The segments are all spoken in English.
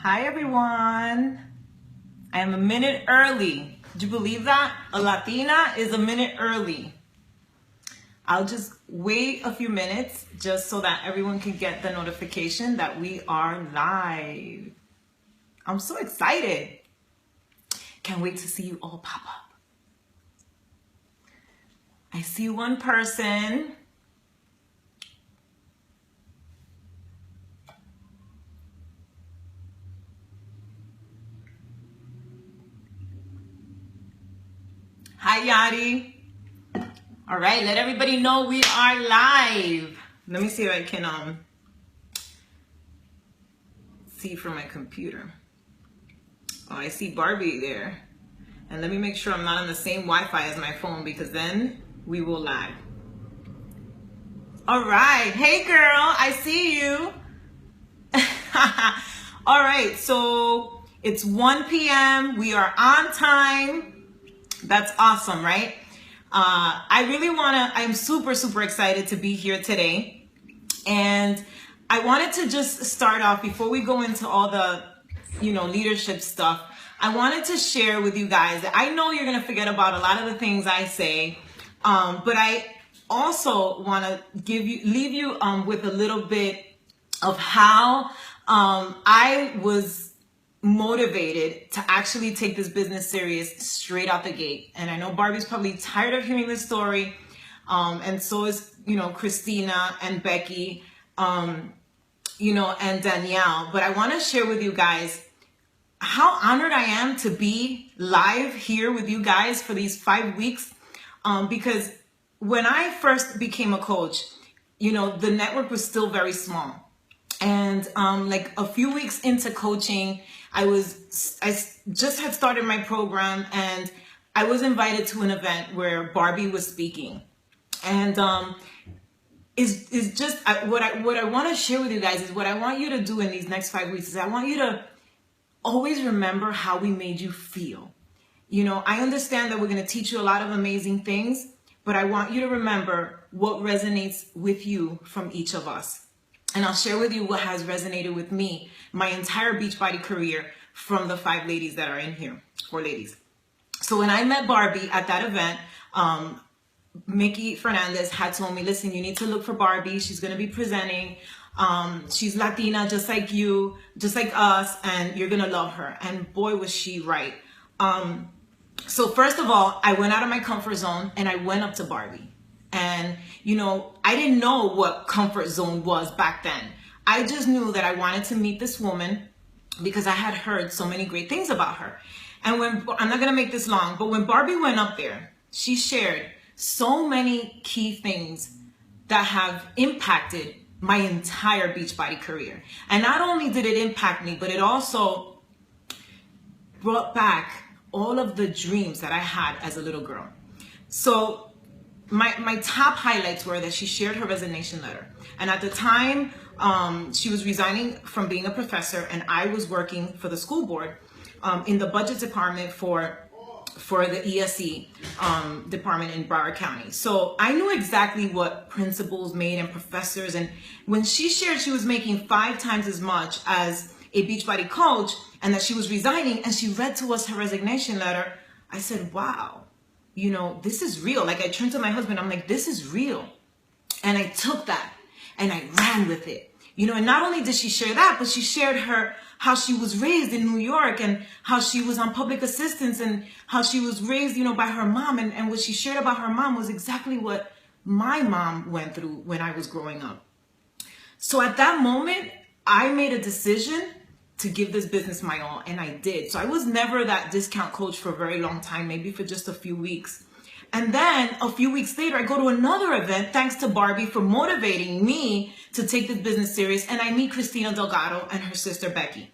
Hi everyone. I am a minute early. Did you believe that? A Latina is a minute early. I'll just wait a few minutes just so that everyone can get the notification that we are live. I'm so excited. Can't wait to see you all pop up. I see one person. Hi, Yadi. All right, let everybody know we are live. Let me see if I can see from my computer. Oh, I see Barbie there. And let me make sure I'm not on the same Wi-Fi as my phone because then we will lag. All right. Hey, girl. I see you. All right. So it's 1 p.m. We are on time. That's awesome, right? I'm super excited to be here today. And I wanted to just start off before we go into all the, leadership stuff. I wanted to share with you guys that I know you're going to forget about a lot of the things I say. But I also want to leave you with a little bit of how I was motivated to actually take this business serious straight out the gate. And I know Barbie's probably tired of hearing this story. And so is, Christina and Becky, and Danielle. But I want to share with you guys how honored I am to be live here with you guys for these 5 weeks. Because when I first became a coach, the network was still very small. And like a few weeks into coaching, I just had started my program and I was invited to an event where Barbie was speaking. And what I want to share with you guys is what I want you to do in these next 5 weeks is I want you to always remember how we made you feel. I understand that we're going to teach you a lot of amazing things, but I want you to remember what resonates with you from each of us. And I'll share with you what has resonated with me my entire Beachbody career from the 5 ladies that are in here, 4 ladies. So when I met Barbie at that event, Mickey Fernandez had told me, listen, you need to look for Barbie. She's going to be presenting. She's Latina, just like you, just like us, and you're going to love her. And boy, was she right. So first of all, I went out of my comfort zone and I went up to Barbie. And, I didn't know what comfort zone was back then. I just knew that I wanted to meet this woman because I had heard so many great things about her. And I'm not going to make this long, but when Barbie went up there, she shared so many key things that have impacted my entire Beachbody career. And not only did it impact me, but it also brought back all of the dreams that I had as a little girl. So my top highlights were that she shared her resignation letter. And at the time, she was resigning from being a professor, and I was working for the school board in the budget department for the ESE department in Broward County. So I knew exactly what principals made and professors. And when she shared she was making 5 times as much as a Beachbody coach and that she was resigning, and she read to us her resignation letter, I said, wow. This is real. Like I turned to my husband, I'm like, this is real. And I took that and I ran with it. And not only did she share that, but she shared how she was raised in New York and how she was on public assistance and how she was raised, by her mom. And what she shared about her mom was exactly what my mom went through when I was growing up. So at that moment, I made a decision to give this business my all, and I did. So I was never that discount coach for a very long time, maybe for just a few weeks. And then a few weeks later, I go to another event, thanks to Barbie for motivating me to take this business serious, and I meet Christina Delgado and her sister Becky.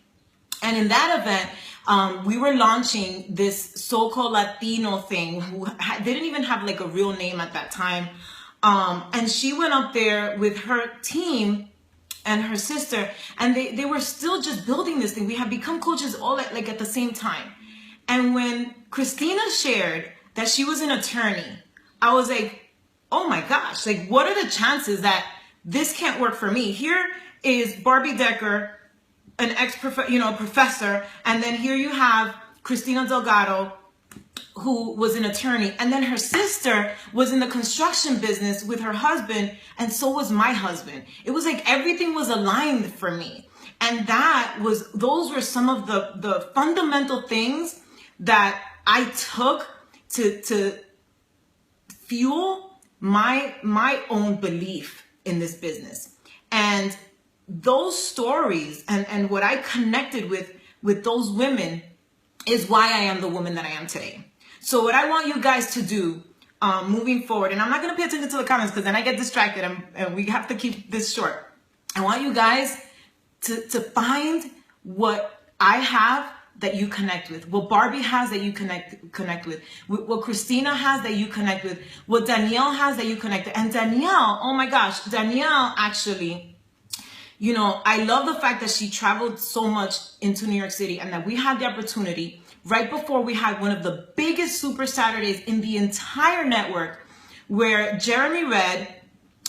And in that event, we were launching this so-called Latino thing, who didn't even have like a real name at that time. And she went up there with her team and her sister, and they were still just building this thing. We had become coaches all at the same time. And when Christina shared that she was an attorney, I was like, oh my gosh, like what are the chances that this can't work for me? Here is Barbie Decker an professor, and then here you have Christina Delgado, who was an attorney, and then her sister was in the construction business with her husband, and so was my husband. It was like everything was aligned for me. And those were some of the fundamental things that I took to fuel my own belief in this business. And those stories and what I connected with those women is why I am the woman that I am today. So what I want you guys to do moving forward, and I'm not going to pay attention to the comments because then I get distracted and we have to keep this short. I want you guys to find what I have that you connect with, what Barbie has that you connect with, what Christina has that you connect with, what Danielle has that you connect with. And Danielle, oh my gosh, Danielle actually, you know, I love the fact that she traveled so much into New York City and that we had the opportunity right before we had one of the biggest Super Saturdays in the entire network, where Jeremy Red,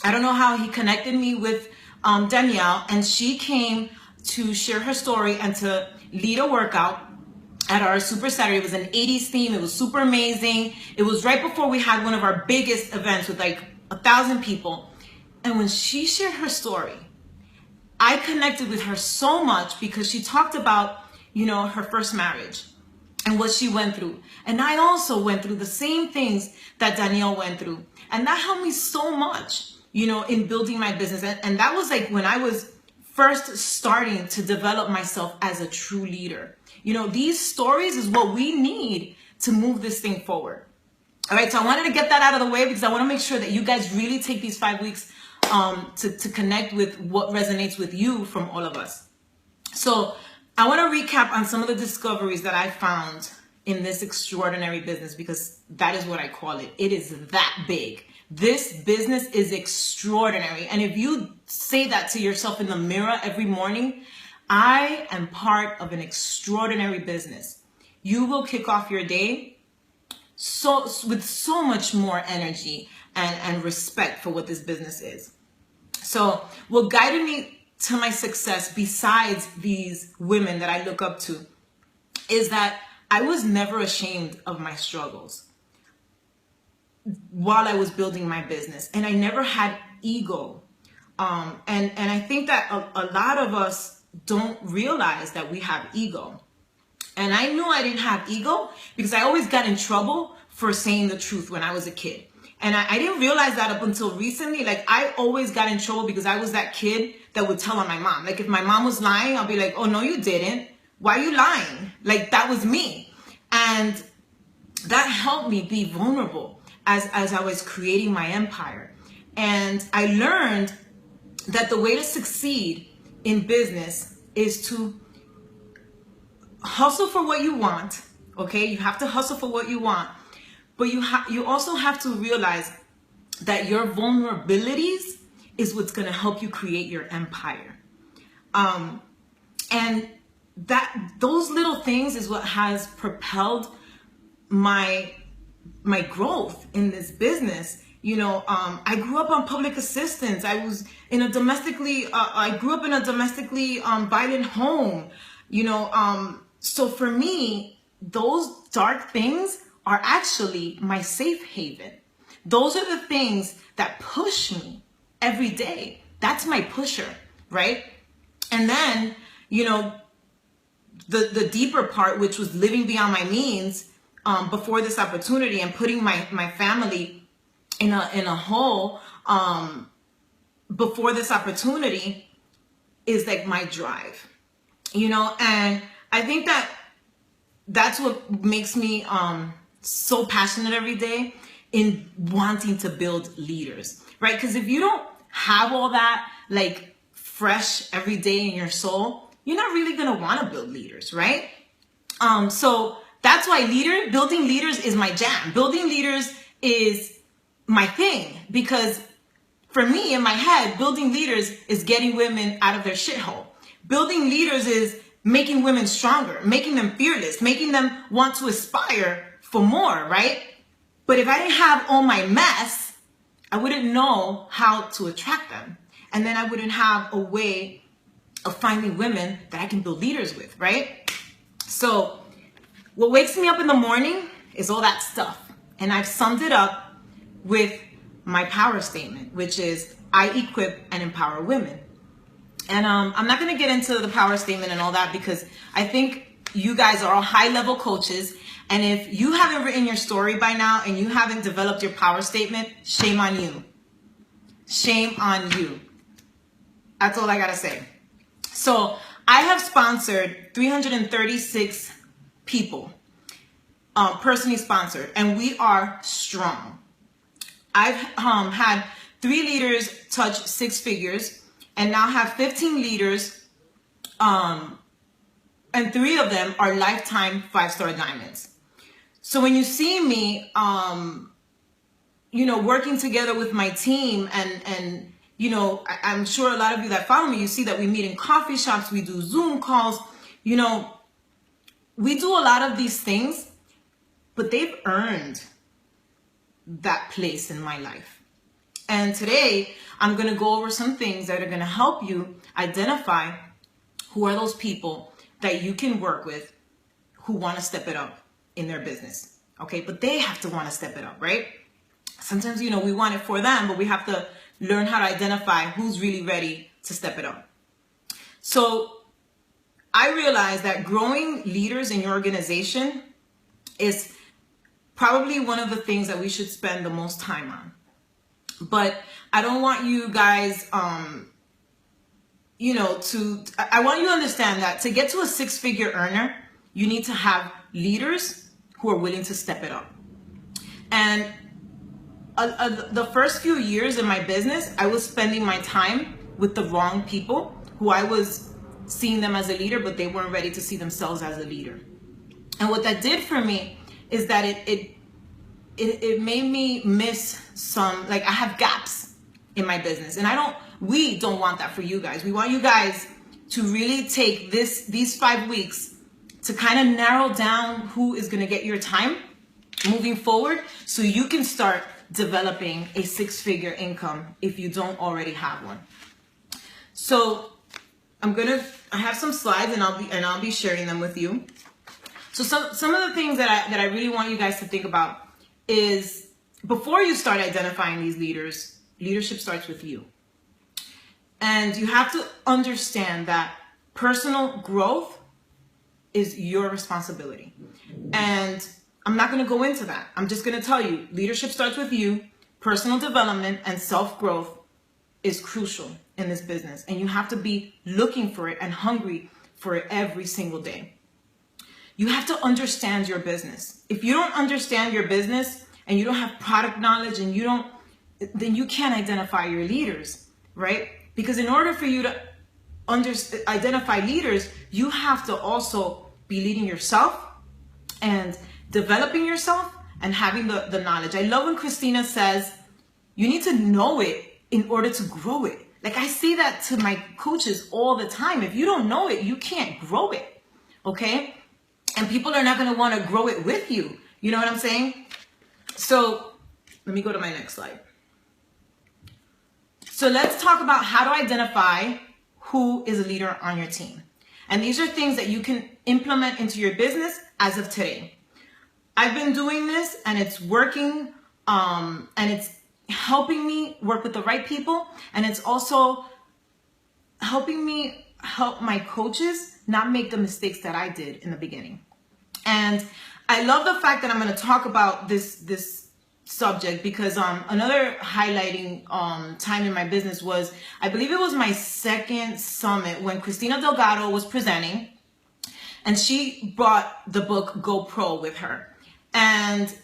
I don't know how he connected me with Danielle, and she came to share her story and to lead a workout at our Super Saturday. It was an 80s theme. It was super amazing. It was right before we had one of our biggest events with like 1,000 people. And when she shared her story, I connected with her so much because she talked about, you know, her first marriage and what she went through. And I also went through the same things that Danielle went through. And that helped me so much, you know, in building my business. And that was like when I was first starting to develop myself as a true leader. You know, these stories is what we need to move this thing forward. All right, so I wanted to get that out of the way because I want to make sure that you guys really take these 5 weeks to connect with what resonates with you from all of us. So I want to recap on some of the discoveries that I found in this extraordinary business, because that is what I call it. It is that big. This business is extraordinary. And if you say that to yourself in the mirror every morning, I am part of an extraordinary business, you will kick off your day with so much more energy and respect for what this business is. So what guided me to my success, besides these women that I look up to, is that I was never ashamed of my struggles while I was building my business. And I never had ego. And I think that a lot of us don't realize that we have ego. And I knew I didn't have ego because I always got in trouble for saying the truth when I was a kid. And I didn't realize that up until recently. Like, I always got in trouble because I was that kid that would tell on my mom. Like, if my mom was lying, I'll be like, oh, no, you didn't. Why are you lying? Like, that was me. And that helped me be vulnerable as I was creating my empire. And I learned that the way to succeed in business is to hustle for what you want. Okay, you have to hustle for what you want. But you also have to realize that your vulnerabilities is what's going to help you create your empire. And those little things is what has propelled my growth in this business. You know, I grew up on public assistance. I grew up in a domestically violent home. You know, so for me, those dark things are actually my safe haven. Those are the things that push me every day. That's my pusher, right? And then, you know, the deeper part, which was living beyond my means before this opportunity and putting my family in a hole before this opportunity, is like my drive, you know. And I think that's what makes me so passionate every day in wanting to build leaders, right? Because if you don't have all that like fresh every day in your soul, you're not really gonna want to build leaders, right? So that's why building leaders is my jam. Building leaders is my thing, because for me, in my head, building leaders is getting women out of their shithole. Building leaders is making women stronger, making them fearless, making them want to aspire for more, right? But if I didn't have all my mess, I wouldn't know how to attract them. And then I wouldn't have a way of finding women that I can build leaders with, right? So what wakes me up in the morning is all that stuff. And I've summed it up with my power statement, which is I equip and empower women. And I'm not going to get into the power statement and all that because I think you guys are all high-level coaches. And if you haven't written your story by now and you haven't developed your power statement, shame on you. Shame on you. That's all I got to say. So I have sponsored 336 people, personally sponsored, and we are strong. I've had 3 leaders touch 6 figures and now have 15 leaders, and 3 of them are lifetime 5-star diamonds. So when you see me, you know, working together with my team and you know, I'm sure a lot of you that follow me, you see that we meet in coffee shops, we do Zoom calls, you know, we do a lot of these things, but they've earned that place in my life. And today I'm going to go over some things that are going to help you identify who are those people that you can work with who want to step it up in their business. Okay, but they have to want to step it up, right? Sometimes, you know, we want it for them, but we have to learn how to identify who's really ready to step it up. So I realized that growing leaders in your organization is probably one of the things that we should spend the most time on. But I don't want you guys, you know, I want you to understand that to get to a 6-figure earner, you need to have leaders who are willing to step it up. And the first few years in my business, I was spending my time with the wrong people who I was seeing them as a leader, but they weren't ready to see themselves as a leader. And what that did for me is that it made me miss some, like I have gaps in my business. And we don't want that for you guys. We want you guys to really take these 5 weeks to kind of narrow down who is going to get your time moving forward so you can start developing a 6-figure income if you don't already have one. So I have some slides and I'll be sharing them with you. So some of the things that I really want you guys to think about is before you start identifying these leaders, leadership starts with you. And you have to understand that personal growth is your responsibility. And I'm not going to go into that. I'm just going to tell you, leadership starts with you. Personal development and self-growth is crucial in this business. And you have to be looking for it and hungry for it every single day. You have to understand your business. If you don't understand your business and you don't have product knowledge and then you can't identify your leaders, right? Because in order for you to identify leaders, you have to also be leading yourself and developing yourself and having the knowledge. I love when Christina says, you need to know it in order to grow it. Like I say that to my coaches all the time. If you don't know it, you can't grow it, okay? And people are not going to want to grow it with you. You know what I'm saying? So let me go to my next slide. So let's talk about how to identify who is a leader on your team. And these are things that you can implement into your business as of today. I've been doing this and it's working, and it's helping me work with the right people. And it's also helping me help my coaches not make the mistakes that I did in the beginning. And I love the fact that I'm going to talk about this subject because another highlighting time in my business was, I believe it was my second summit when Christina Delgado was presenting, and she brought the book Go Pro with her. And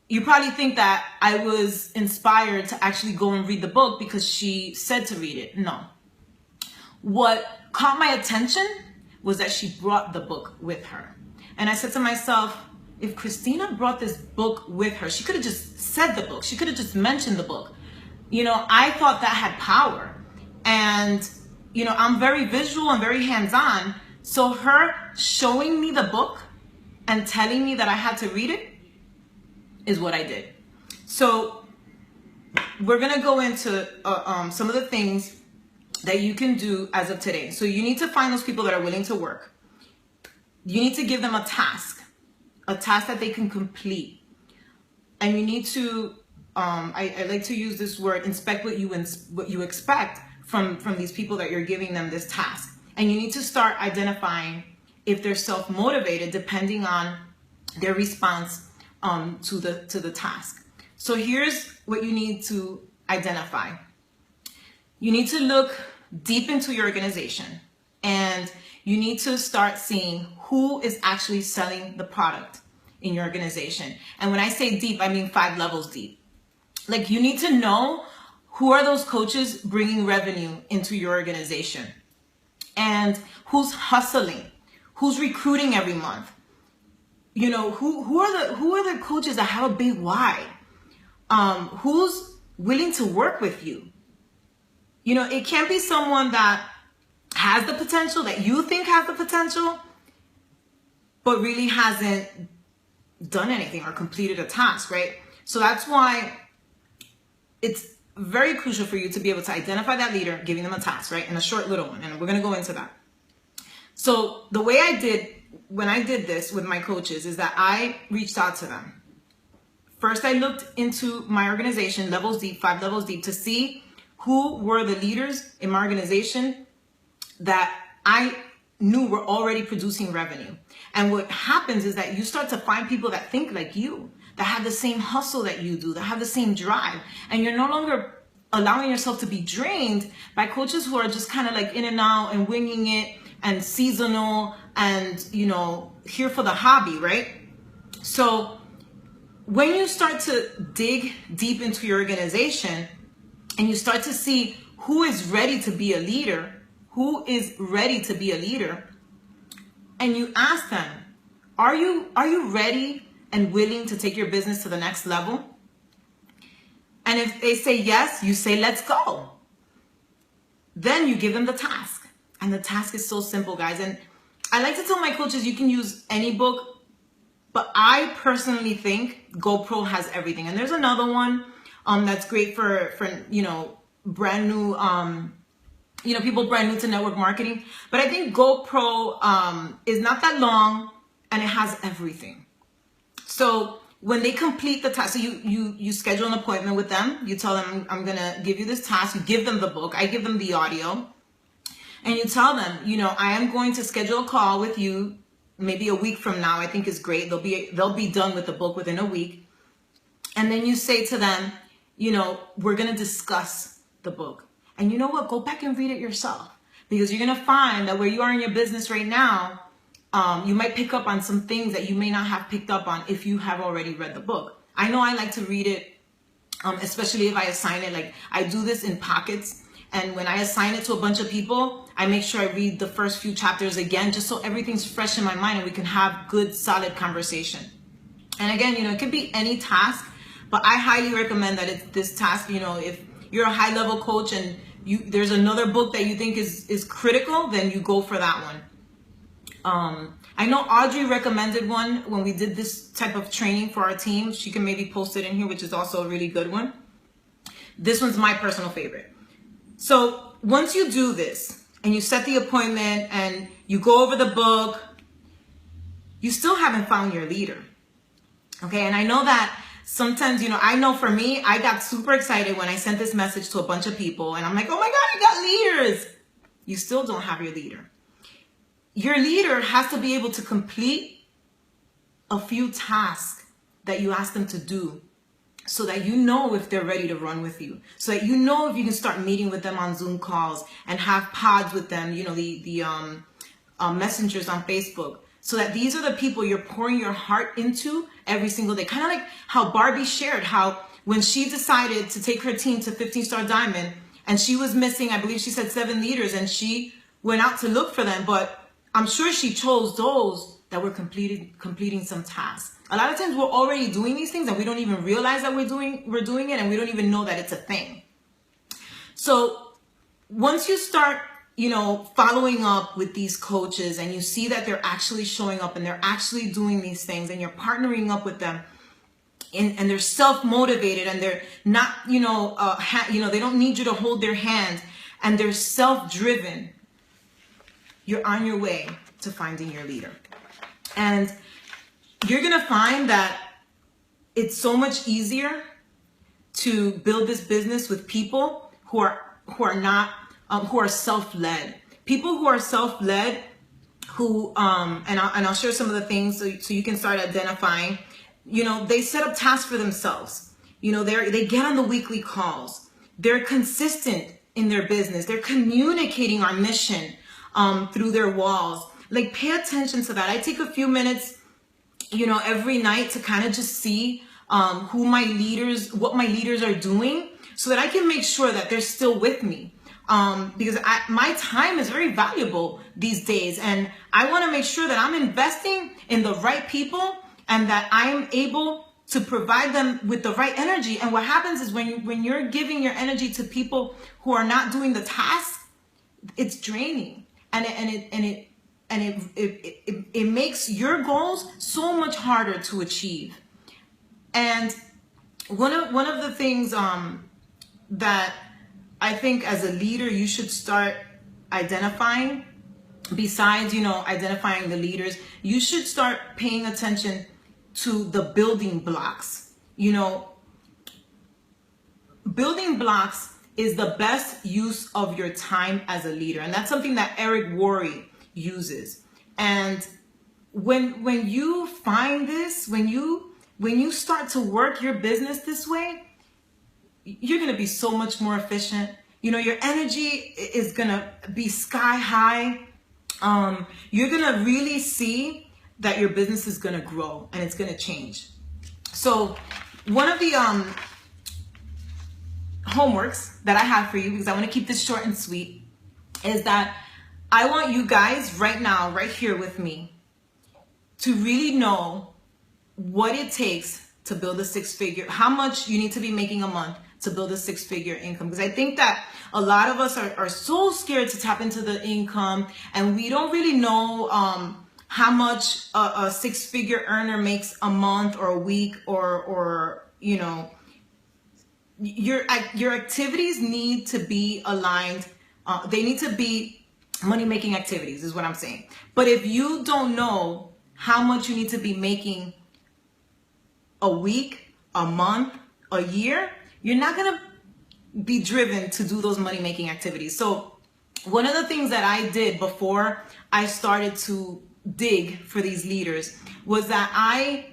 you probably think that I was inspired to actually go and read the book because she said to read it. No. What caught my attention was that she brought the book with her. And I said to myself, if Christina brought this book with her, she could have just said the book. She could have just mentioned the book. You know, I thought that had power. And, you know, I'm very visual and very hands-on. So her showing me the book and telling me that I had to read it is what I did. So we're going to go into some of the things that you can do as of today. So you need to find those people that are willing to work. You need to give them a task that they can complete. And you need to, I like to use this word, inspect what you expect from these people that you're giving them this task. And you need to start identifying if they're self-motivated depending on their response to the task. So here's what you need to identify. You need to look deep into your organization, and you need to start seeing who is actually selling the product in your organization. And when I say deep, I mean 5 levels deep. Like, you need to know who are those coaches bringing revenue into your organization, and who's hustling, who's recruiting every month. You know, who are the coaches that have a big why? Who's willing to work with you? You know, it can't be someone that has the potential, that you think has the potential, but really hasn't done anything or completed a task, right? So that's why it's very crucial for you to be able to identify that leader, giving them a task, right? And a short little one. And we're going to go into that. So the way I did, when I did this with my coaches, is that I reached out to them. First, I looked into my organization, levels deep, 5 levels deep, to see who were the leaders in my organization that I knew were already producing revenue. And what happens is that you start to find people that think like you, that have the same hustle that you do, that have the same drive. And you're no longer allowing yourself to be drained by coaches who are just kind of like in and out and winging it and seasonal and, you know, here for the hobby, right? So when you start to dig deep into your organization and you start to see who is ready to be a leader, and you ask them, are you ready and willing to take your business to the next level? And if they say yes, you say, let's go. Then you give them the task. And the task is so simple, guys. And I like to tell my coaches, you can use any book, but I personally think GoPro has everything. And there's another one that's great for you know, brand new, you know, people brand new to network marketing. But I think GoPro is not that long and it has everything. So when they complete the task, so you schedule an appointment with them. You tell them, I'm going to give you this task. You give them the book. I give them the audio. And you tell them, you know, I am going to schedule a call with you maybe a week from now. I think is great. They'll be done with the book within a week. And then you say to them, you know, we're going to discuss the book. And you know what? Go back and read it yourself, because you're going to find that where you are in your business right now, you might pick up on some things that you may not have picked up on if you have already read the book. I know I like to read it, especially if I assign it. Like, I do this in pockets. And when I assign it to a bunch of people, I make sure I read the first few chapters again, just so everything's fresh in my mind and we can have good, solid conversation. And again, you know, it could be any task, but I highly recommend that it's this task. You know, if you're a high level coach and there's another book that you think is critical, then you go for that one. I know Audrey recommended one when we did this type of training for our team. She can maybe post it in here, which is also a really good one. This one's my personal favorite. So once you do this and you set the appointment and you go over the book, you still haven't found your leader. Okay. And I know that sometimes, you know, I know for me, I got super excited when I sent this message to a bunch of people and I'm like, oh my God, you got leaders. You still don't have your leader. Your leader has to be able to complete a few tasks that you ask them to do, so that you know if they're ready to run with you, so that you know if you can start meeting with them on Zoom calls and have pods with them, you know, the messengers on Facebook, so that these are the people you're pouring your heart into every single day. Kind of like how Barbie shared how when she decided to take her team to 15-star diamond and she was missing, I believe she said 7 leaders, and she went out to look for them, but I'm sure she chose those that were completing some tasks. A lot of times we're already doing these things and we don't even realize that we're doing it, and we don't even know that it's a thing. So once you start, you know, following up with these coaches and you see that they're actually showing up and they're actually doing these things and you're partnering up with them and they're self-motivated and they're not, you know, they don't need you to hold their hand, and they're self-driven, you're on your way to finding your leader. And you're going to find that it's so much easier to build this business with people who are self-led. People who are self-led, who and I'll share some of the things so you can start identifying. You know, they set up tasks for themselves. You know, they get on the weekly calls. They're consistent in their business. They're communicating our mission through their walls. Like, pay attention to that. I take a few minutes, you know, every night to kind of just see what my leaders are doing, so that I can make sure that they're still with me. Because my time is very valuable these days, and I want to make sure that I'm investing in the right people and that I'm able to provide them with the right energy. And what happens is when you're giving your energy to people who are not doing the task, it's draining, and it makes your goals so much harder to achieve. And one of the things that I think as a leader you should start identifying, besides, you know, identifying the leaders, you should start paying attention to the building blocks. You know, building blocks is the best use of your time as a leader. And that's something that Eric Worre uses. And when you find this, when you start to work your business this way, you're going to be so much more efficient. You know, your energy is going to be sky high. You're going to really see that your business is going to grow and it's going to change. So one of the homeworks that I have for you, because I want to keep this short and sweet, is that I want you guys right now, right here with me, to really know what it takes to build a six-figure, how much you need to be making a month to build a six-figure income. Because I think that a lot of us are so scared to tap into the income, and we don't really know how much a six-figure earner makes a month or a week, or you know, your activities need to be aligned. They need to be money-making activities, is what I'm saying. But if you don't know how much you need to be making a week, a month, a year, you're not going to be driven to do those money-making activities. So one of the things that I did before I started to dig for these leaders was that I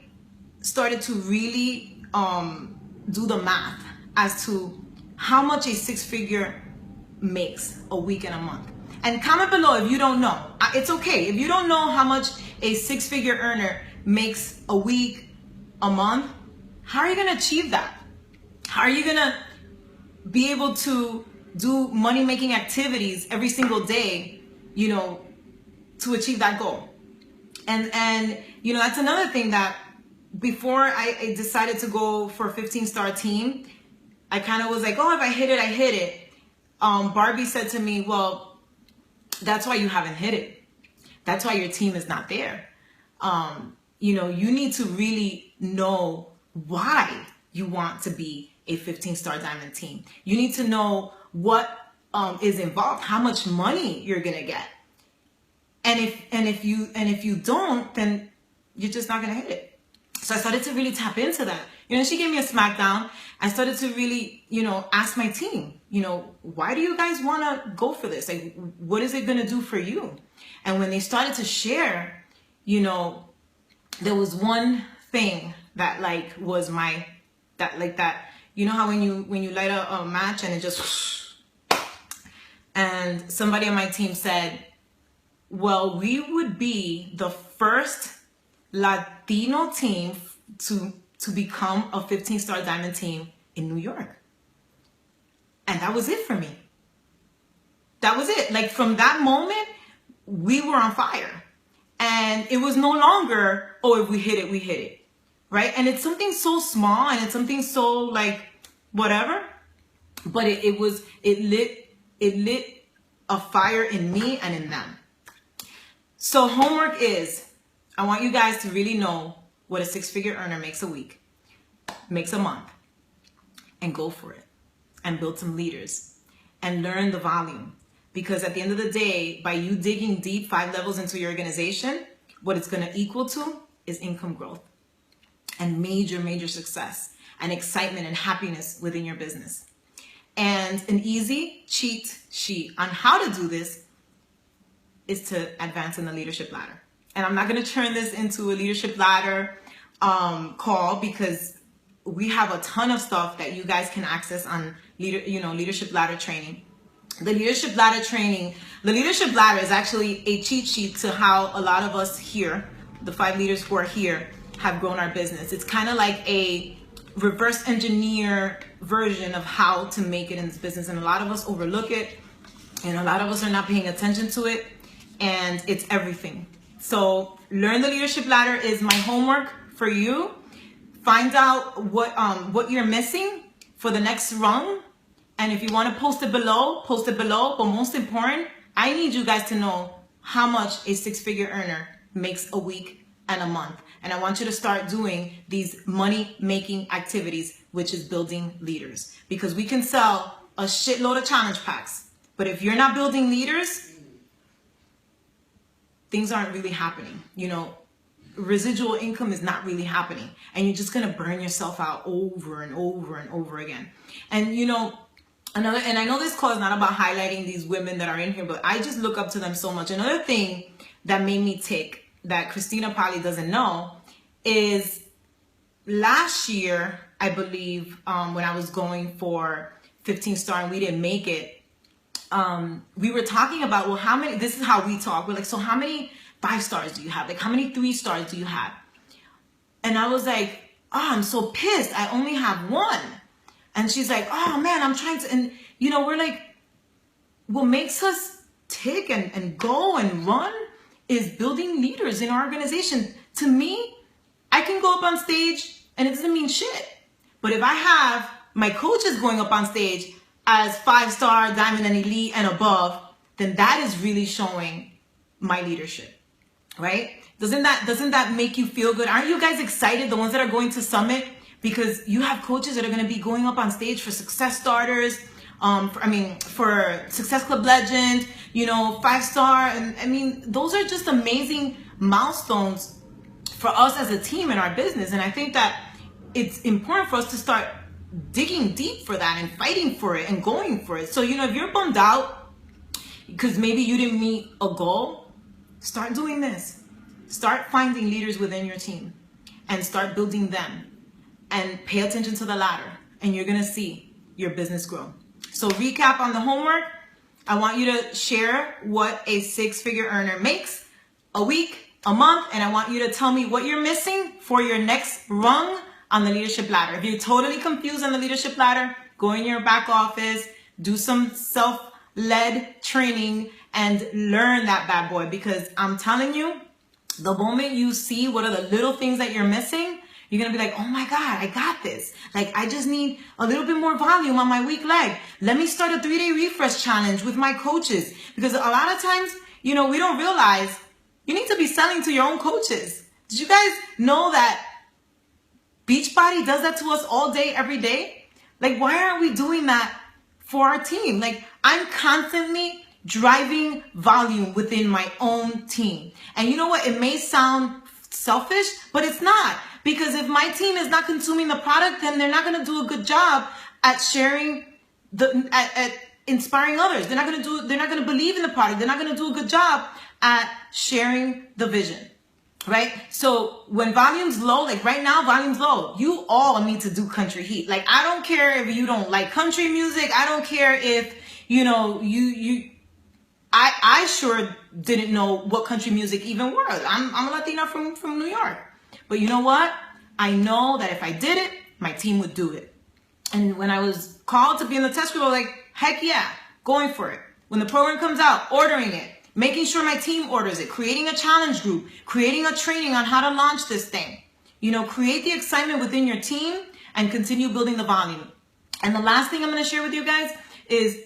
started to really do the math as to how much a six-figure makes a week and a month. And comment below if you don't know. It's okay. If you don't know how much a six-figure earner makes a week, a month, how are you going to achieve that? How are you going to be able to do money-making activities every single day, you know, to achieve that goal? And you know, that's another thing that before I decided to go for a 15-star team, I kind of was like, oh, if I hit it, I hit it. Barbie said to me, well, that's why you haven't hit it. That's why your team is not there. You know, you need to really know why you want to be a 15-star diamond team. You need to know what is involved, how much money you're gonna get. And if you don't, then you're just not gonna hit it. So I started to really tap into that. You know, she gave me a smackdown. I started to really, you know, ask my team, you know, why do you guys want to go for this? Like, what is it going to do for you? And when they started to share, you know, there was one thing that was you know how when you light a match and it just, and somebody on my team said, well, we would be the first Latino team to become a 15-star diamond team in New York. And that was it for me. That was it. Like, from that moment, we were on fire. And it was no longer, oh, if we hit it, we hit it. Right? And it's something so small, and it's something so like whatever, but it lit a fire in me and in them. So homework is, I want you guys to really know what a six-figure earner makes a week, makes a month, and go for it, and build some leaders. and learn the volume. Because at the end of the day, by you digging deep 5 levels into your organization, what it's going to equal to is income growth and major, major success and excitement and happiness within your business. And an easy cheat sheet on how to do this is to advance in the leadership ladder. And I'm not going to turn this into a leadership ladder call, because we have a ton of stuff that you guys can access on leadership ladder training. The leadership ladder is actually a cheat sheet to how a lot of us here, the 5 leaders who are here, have grown our business. It's kind of like a reverse engineer version of how to make it in this business. And a lot of us overlook it, and a lot of us are not paying attention to it, and it's everything. So learn the leadership ladder is my homework for you. Find out what you're missing for the next rung. And if you want to post it below, post it below. But most important, I need you guys to know how much a 6-figure earner makes a week and a month. And I want you to start doing these money-making activities, which is building leaders. Because we can sell a shitload of challenge packs, but if you're not building leaders, things aren't really happening. Residual income is not really happening. And you're just going to burn yourself out over and over and over again. And and I know this call is not about highlighting these women that are in here, but I just look up to them so much. Another thing that made me tick that Christina probably doesn't know is last year, I believe, when I was going for 15 star and we didn't make it, we were talking about, well, how many, this is how we talk. We're like, so how many 5 stars do you have? Like, how many 3 stars do you have? And I was like, oh, I'm so pissed. I only have 1. And she's like, oh man, I'm trying to, and we're like, what makes us tick and go and run is building leaders in our organization. To me, I can go up on stage and it doesn't mean shit. But if I have my coaches going up on stage as 5-star, diamond, and elite and above, then that is really showing my leadership, right? Doesn't that make you feel good? Aren't you guys excited, the ones that are going to Summit? Because you have coaches that are going to be going up on stage for Success Starters, for Success Club Legend, 5-star. And those are just amazing milestones for us as a team in our business. And I think that it's important for us to start digging deep for that and fighting for it and going for it. So, if you're bummed out because maybe you didn't meet a goal, start doing this. Start finding leaders within your team and start building them. And pay attention to the ladder, and you're going to see your business grow. So recap on the homework. I want you to share what a 6-figure earner makes a week, a month, and I want you to tell me what you're missing for your next rung on the leadership ladder. If you're totally confused on the leadership ladder, go in your back office, do some self-led training, and learn that bad boy. Because I'm telling you, the moment you see what are the little things that you're missing, you're going to be like, oh my God, I got this. Like, I just need a little bit more volume on my weak leg. Let me start a 3-day refresh challenge with my coaches. Because a lot of times, we don't realize you need to be selling to your own coaches. Did you guys know that Beachbody does that to us all day, every day? Like, why aren't we doing that for our team? Like, I'm constantly driving volume within my own team. And you know what? It may sound selfish, but it's not. Because if my team is not consuming the product, then they're not going to do a good job at sharing at inspiring others. They're not going to believe in the product. They're not going to do a good job at sharing the vision, right? So when volume's low, like right now, volume's low. You all need to do country heat. Like, I don't care if you don't like country music. I don't care if, I sure didn't know what country music even was. I'm a Latina from New York. But you know what? I know that if I did it, my team would do it. And when I was called to be in the test group, I was like, heck yeah, going for it. When the program comes out, ordering it, making sure my team orders it, creating a challenge group, creating a training on how to launch this thing. Create the excitement within your team and continue building the volume. And the last thing I'm going to share with you guys is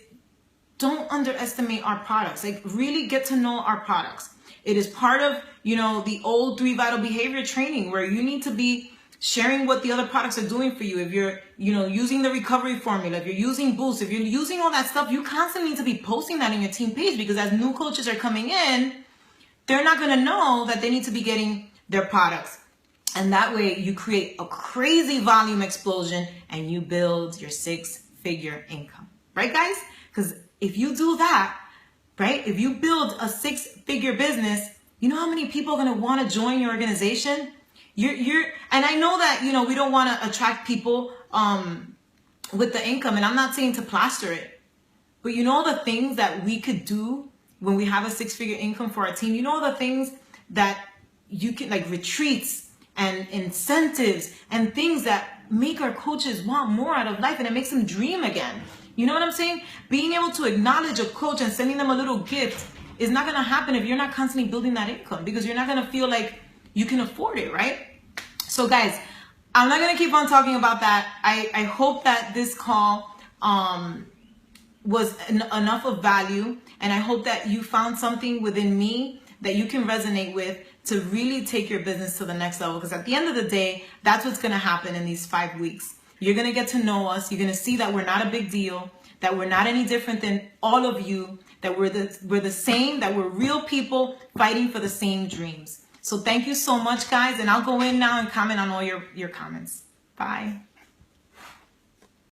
don't underestimate our products. Like, really get to know our products. It is part of, the old 3 vital behavior training where you need to be sharing what the other products are doing for you. If you're, using the recovery formula, if you're using Boost, if you're using all that stuff, you constantly need to be posting that in your team page, because as new coaches are coming in, they're not going to know that they need to be getting their products. And that way you create a crazy volume explosion and you build your 6-figure income. Right, guys? Because if you do that, right, if you build a 6-figure business, you know how many people are going to want to join your organization? And I know that, we don't want to attract people with the income, and I'm not saying to plaster it, but the things that we could do when we have a 6-figure income for our team, the things that you can, like retreats and incentives and things that make our coaches want more out of life, and it makes them dream again. You know what I'm saying? Being able to acknowledge a coach and sending them a little gift is not going to happen if you're not constantly building that income, because you're not going to feel like you can afford it, right? So guys, I'm not going to keep on talking about that. I hope that this call was enough of value, and I hope that you found something within me that you can resonate with to really take your business to the next level. Because at the end of the day, that's what's going to happen in these 5 weeks. You're going to get to know us. You're going to see that we're not a big deal, that we're not any different than all of you, that we're the same, that we're real people fighting for the same dreams. So thank you so much, guys. And I'll go in now and comment on all your comments. Bye.